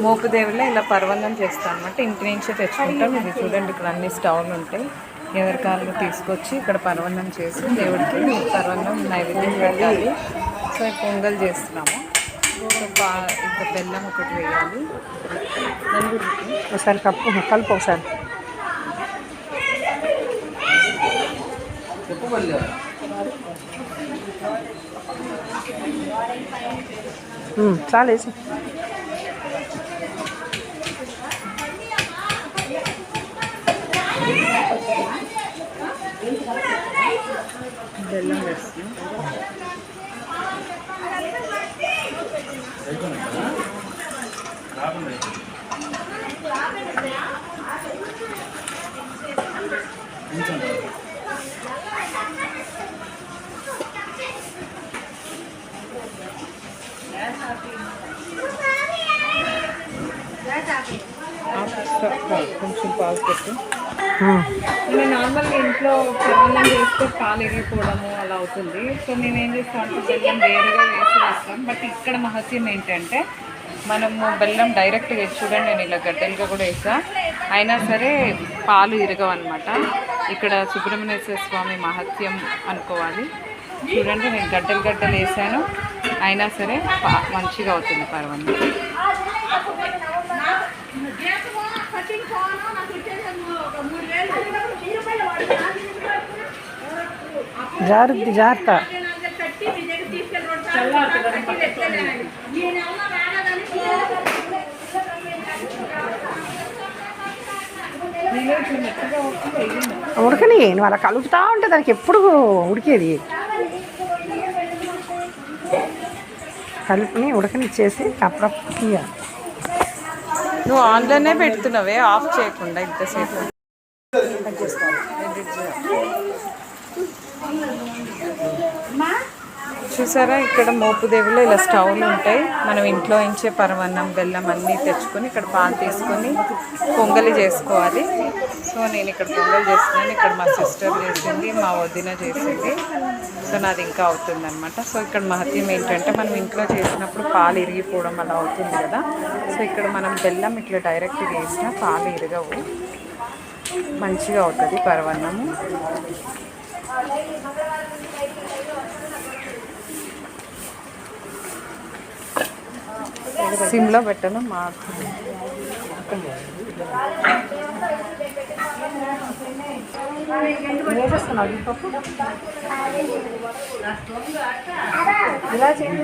మోపుదేవిలో ఇలా పర్వన్నం చేస్తాం అనమాట. ఇంటి నుంచే తెచ్చుకుంటాం. ఇది చూడండి, ఇక్కడ అన్ని స్టవ్లు ఉంటాయి. ఎవరి కాళ్ళు తీసుకొచ్చి ఇక్కడ పర్వన్నం చేసి దేవుడికి పర్వన్నం నైవేద్యం పెట్టాలి. సో పొంగల్ చేస్తున్నాము. సో ఇంకా బెల్లం ఒకటి వేయాలి. ఒకసారి కలుపు ఒకసారి. చాలా వేసి బెల్లం వేస్తున్నాం. కొంచెం పాలు పెట్టి నేను నార్మల్గా ఇంట్లో పర్వన్నం చేస్తే పాలు ఎగిరిపోవడము అలా అవుతుంది. సో నేనేం చేస్తాను అంటే బెల్లం వేరుగా వేస్తాను. బట్ ఇక్కడ మహత్యం ఏంటంటే మనము బెల్లం డైరెక్ట్గా చూడండి, నేను ఇలా గడ్డలుగా కూడా వేసా, అయినా సరే పాలు ఇరగవన్నమాట. ఇక్కడ సుబ్రహ్మణ్యేశ్వర స్వామి మహత్యం అనుకోవాలి. చూడండి, నేను గడ్డలు వేసాను, అయినా సరే మంచిగా అవుతుంది పర్వన్నం. జాగ్రత్త. ఉడకని వాళ్ళ కలుపుతా ఉంటే దానికి ఎప్పుడు ఉడికేది. కలుపుని ఉడకనిచ్చేసి అప్పుడప్పుడు నువ్వు ఆన్లోనే పెడుతున్నావే, ఆఫ్ చేయకుండా ఇంతసేపు. చూసారా, ఇక్కడ మోపుదేవిలో ఇలా స్టవ్లు ఉంటాయి. మనం ఇంట్లో ఇంచే పరమాన్నం బెల్లం అన్నీ తెచ్చుకొని ఇక్కడ పాలు తీసుకొని పొంగలి చేసుకోవాలి. సో నేను ఇక్కడ పొంగల్ చేస్తున్నాను. ఇక్కడ మా సిస్టర్ చేసింది, మా వదిన చేసింది. సో నాది ఇంకా అవుతుందన్నమాట. సో ఇక్కడ మహత్యం ఏంటంటే మనం ఇంట్లో చేసినప్పుడు పాలు ఇరిగిపోవడం అలా అవుతుంది కదా. సో ఇక్కడ మనం బెల్లం ఇట్లా డైరెక్ట్గా వేసినా పాలు ఇరగవు, మంచిగా అవుతుంది పరమాన్నము. సిమ్లో పెట్టను మాకు. ఇలా చేసి